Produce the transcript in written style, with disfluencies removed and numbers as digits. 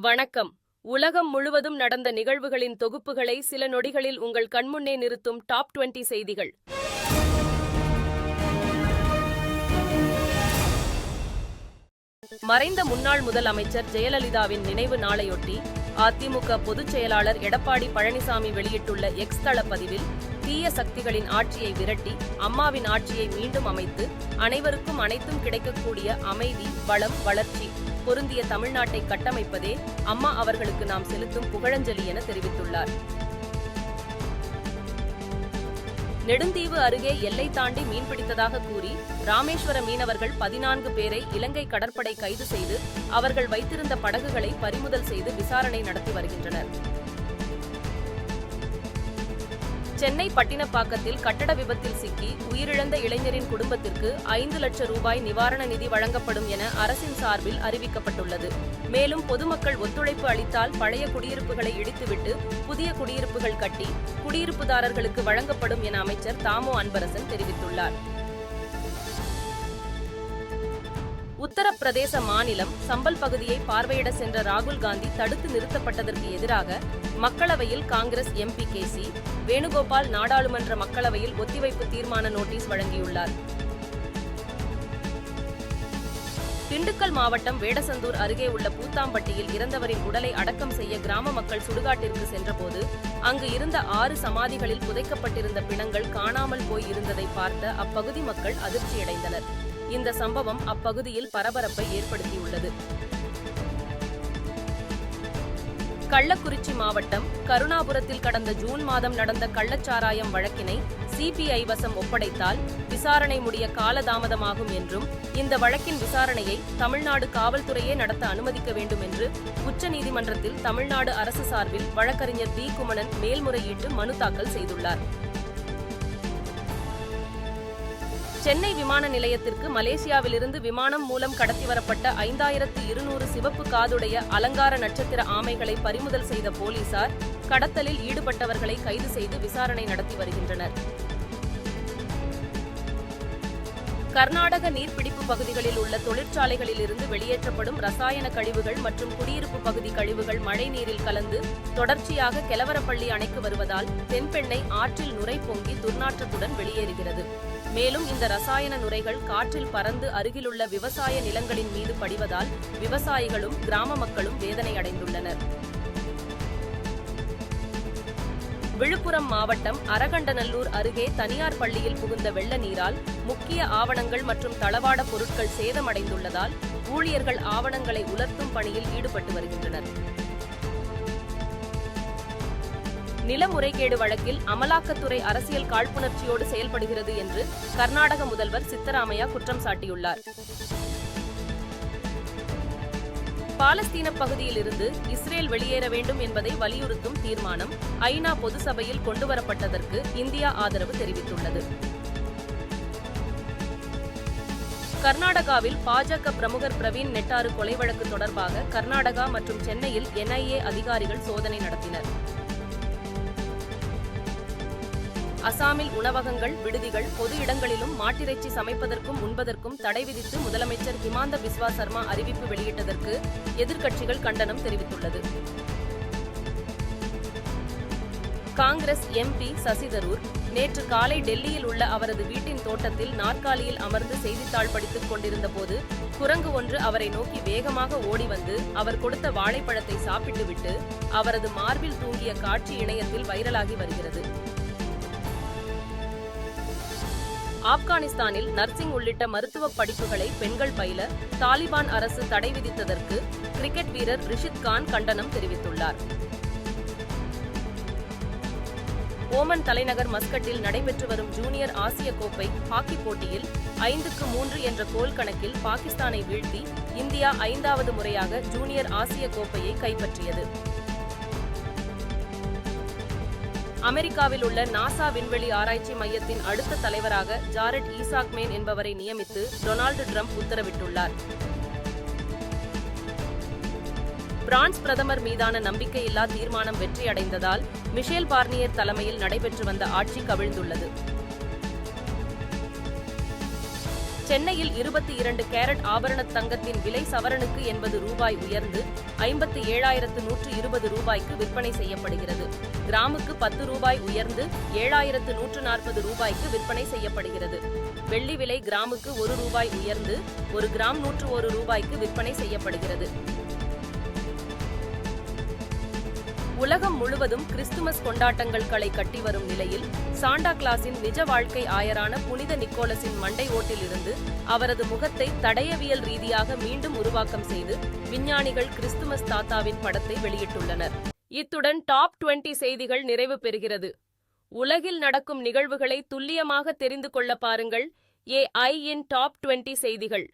வணக்கம். உலகம் முழுவதும் நடந்த நிகழ்வுகளின் தொகுப்புகளை சில நொடிகளில் உங்கள் கண்முன்னே நிறுத்தும் டாப் 20 செய்திகள். மறைந்த முன்னாள் முதலமைச்சர் ஜெயலலிதாவின் நினைவு நாளையொட்டி அதிமுக பொதுச் செயலாளர் எடப்பாடி பழனிசாமி வெளியிட்டுள்ள எக்ஸ் தள பதிவில், தீய சக்திகளின் ஆட்சியை விரட்டி அம்மாவின் ஆட்சியை மீண்டும் அமைத்து அனைவருக்கும் அனைத்தும் கிடைக்கக்கூடிய அமைதி, வளம், வளர்ச்சி பொருந்திய தமிழ்நாட்டை கட்டமைப்பதே அம்மா அவர்களுக்கு நாம் செலுத்தும் புகழஞ்சலி என தெரிவித்துள்ளார். நெடுந்தீவு அருகே எல்லை தாண்டி மீன்பிடித்ததாக கூறி ராமேஸ்வர மீனவர்கள் 14 பேரை இலங்கை கடற்படை கைது செய்து அவர்கள் வைத்திருந்த படகுகளை பறிமுதல் செய்து விசாரணை நடத்தி வருகின்றனர். சென்னை பட்டினப்பாக்கத்தில் கட்டட விபத்தில் சிக்கி உயிரிழந்த இளைஞரின் குடும்பத்திற்கு 5 லட்சம் ரூபாய் நிவாரண நிதி வழங்கப்படும் என அரசின் சார்பில் அறிவிக்கப்பட்டுள்ளது. மேலும் பொதுமக்கள் ஒத்துழைப்பு அளித்தால் பழைய குடியிருப்புகளை இடித்துவிட்டு புதிய குடியிருப்புகள் கட்டி குடியிருப்புதாரர்களுக்கு வழங்கப்படும் என அமைச்சர் தாமோ அன்பரசன் தெரிவித்துள்ளார். உத்தரப்பிரதேச மாநிலம் சம்பல் பகுதியை பார்வையிட சென்ற ராகுல் காந்தி தடுத்து நிறுத்தப்பட்டதற்கு எதிராக மக்களவையில் காங்கிரஸ் எம்பி கே.சி. வேணுகோபால் நாடாளுமன்ற மக்களவையில் ஒத்திவைப்பு தீர்மான நோட்டீஸ் வழங்கியுள்ளார். திண்டுக்கல் மாவட்டம் வேடசந்தூர் அருகே உள்ள பூத்தாம்பட்டியில் இறந்தவரின் உடலை அடக்கம் செய்ய கிராம மக்கள் சுடுகாட்டிற்கு சென்றபோது அங்கு இருந்த 6 சமாதிகளில் புதைக்கப்பட்டிருந்த பிணங்கள் காணாமல் போய் இருந்ததை பார்த்த அப்பகுதி மக்கள் அதிர்ச்சியடைந்தனர். இந்த சம்பவம் அப்பகுதியில் பரபரப்பை ஏற்படுத்தியுள்ளது. கள்ளக்குறிச்சி மாவட்டம் கருணாபுரத்தில் கடந்த ஜூன் மாதம் நடந்த கள்ளச்சாராயம் வழக்கினை சிபிஐ வசம் ஒப்படைத்தால் விசாரணை முடிய காலதாமதமாகும் என்றும், இந்த வழக்கின் விசாரணையை தமிழ்நாடு காவல்துறையே நடத்த அனுமதிக்க வேண்டும் என்று உச்சநீதிமன்றத்தில் தமிழ்நாடு அரசு சார்பில் வழக்கறிஞர் டி. குமணன் மேல்முறையீட்டு மனு தாக்கல் செய்துள்ளார். சென்னை விமான நிலையத்திற்கு மலேசியாவிலிருந்து விமானம் மூலம் கடத்தி வரப்பட்ட 5200 சிவப்பு காதுடைய அலங்கார நட்சத்திர ஆமைகளை பறிமுதல் செய்த போலீசார் கடத்தலில் ஈடுபட்டவர்களை கைது செய்து விசாரணை நடத்தி வருகின்றனர். கர்நாடக நீர்பிடிப்பு பகுதிகளில் உள்ள தொழிற்சாலைகளில் இருந்து வெளியேற்றப்படும் ரசாயன கழிவுகள் மற்றும் குடியிருப்பு பகுதி கழிவுகள் மழை நீரில் கலந்து தொடர்ச்சியாக கெலவரப்பள்ளி அணைக்கு வருவதால் தென்பெண்ணை ஆற்றில் நுரை பொங்கி துர்நாற்றத்துடன் வெளியேறுகிறது. மேலும் இந்த ரசாயன நுரைகள் காற்றில் பறந்து அருகிலுள்ள விவசாய நிலங்களின் மீது படிவதால் விவசாயிகளும் கிராம மக்களும் வேதனை அடைந்துள்ளனர். விழுப்புரம் மாவட்டம் அரகண்டநல்லூர் அருகே தனியார் பள்ளியில் புகுந்த வெள்ள நீரால் முக்கிய ஆவணங்கள் மற்றும் தளவாட பொருட்கள் சேதமடைந்துள்ளதால் ஊழியர்கள் ஆவணங்களை உலர்த்தும் பணியில் ஈடுபட்டு வருகின்றனர். நில முறைகேடு வழக்கில் அமலாக்கத்துறை அரசியல் காழ்ப்புணர்ச்சியோடு செயல்படுகிறது என்று கர்நாடக முதல்வர் சித்தராமையா குற்றம் சாட்டியுள்ளார். பாலஸ்தீன பகுதியில் இருந்து இஸ்ரேல் வெளியேற வேண்டும் என்பதை வலியுறுத்தும் தீர்மானம் ஐநா பொது சபையில் கொண்டுவரப்பட்டதற்கு இந்தியா ஆதரவு தெரிவித்துள்ளது. கர்நாடகாவில் பாஜக பிரமுகர் பிரவீன் நெட்டாரு கொலை வழக்கு தொடர்பாக கர்நாடகா மற்றும் சென்னையில் NIA அதிகாரிகள் சோதனை நடத்தினர். அசாமில் உணவகங்கள், விடுதிகள், பொது இடங்களிலும் மாட்டிறைச்சி சமைப்பதற்கும் உண்பதற்கும் தடை விதித்து முதலமைச்சர் ஹிமாந்த பிஸ்வா சர்மா அறிவிப்பு வெளியிட்டதற்கு எதிர்க்கட்சிகள் கண்டனம் தெரிவித்துள்ளது. காங்கிரஸ் MP சசி தரூர் நேற்று காலை டெல்லியில் உள்ள அவரது வீட்டின் தோட்டத்தில் நாற்காலியில் அமர்ந்து செய்தித்தாள் படித்துக் கொண்டிருந்த போது குரங்கு ஒன்று அவரை நோக்கி வேகமாக ஓடி வந்து அவர் கொடுத்த வாழைப்பழத்தை சாப்பிட்டுவிட்டு அவரது மார்பில் தூங்கிய காட்சி இணையத்தில் வைரலாகி வருகிறது. ஆப்கானிஸ்தானில் நர்சிங் உள்ளிட்ட மருத்துவ படிப்புகளை பெண்கள் பயில தாலிபான் அரசு தடை விதித்ததற்கு கிரிக்கெட் வீரர் ரிஷித் கான் கண்டனம் தெரிவித்துள்ளார். ஓமன் தலைநகர் மஸ்கட்டில் நடைபெற்று வரும் ஜூனியர் ஆசிய கோப்பை ஹாக்கி போட்டியில் 5-3 என்ற கோல் கணக்கில் பாகிஸ்தானை வீழ்த்தி இந்தியா 5வது முறையாக ஜூனியர் ஆசிய கோப்பையை கைப்பற்றியது. அமெரிக்காவில் உள்ள நாசா விண்வெளி ஆராய்ச்சி மையத்தின் அடுத்த தலைவராக ஜாரெட் ஈசாக்மேன் என்பவரை நியமித்து டொனால்டு டிரம்ப் உத்தரவிட்டுள்ளார். பிரான்ஸ் பிரதமர் மீதான நம்பிக்கையில்லா தீர்மானம் வெற்றியடைந்ததால் மிஷேல் பார்னியர் தலைமையில் நடைபெற்று வந்த ஆட்சி கவிழ்ந்துள்ளது. சென்னையில் 22 கேரட் ஆபரண தங்கத்தின் விலை சவரனுக்கு 80 ரூபாய் உயர்ந்து 57,120 ரூபாய்க்கு விற்பனை செய்யப்படுகிறது. கிராமுக்கு 10 ரூபாய் உயர்ந்து 7,140 ரூபாய்க்கு விற்பனை செய்யப்படுகிறது. வெள்ளி விலை கிராமுக்கு 1 ரூபாய் உயர்ந்து 1 கிராம் 101 ரூபாய்க்கு விற்பனை செய்யப்படுகிறது. உலகம் முழுவதும் கிறிஸ்துமஸ் கொண்டாட்டங்கள் களை கட்டி வரும் நிலையில் சாண்டா கிளாஸின் நிஜ வாழ்க்கை ஆயரான புனித நிக்கோலஸின் மண்டை ஓட்டிலிருந்து அவரது முகத்தை தடயவியல் ரீதியாக மீண்டும் உருவாக்கம் செய்து விஞ்ஞானிகள் கிறிஸ்துமஸ் தாத்தாவின் படத்தை வெளியிட்டுள்ளனர். இத்துடன் டாப் 20 செய்திகள் நிறைவு பெறுகிறது. உலகில் நடக்கும் நிகழ்வுகளை துல்லியமாக தெரிந்து கொள்ள பாருங்கள் AI இன் டாப் 20 செய்திகள்.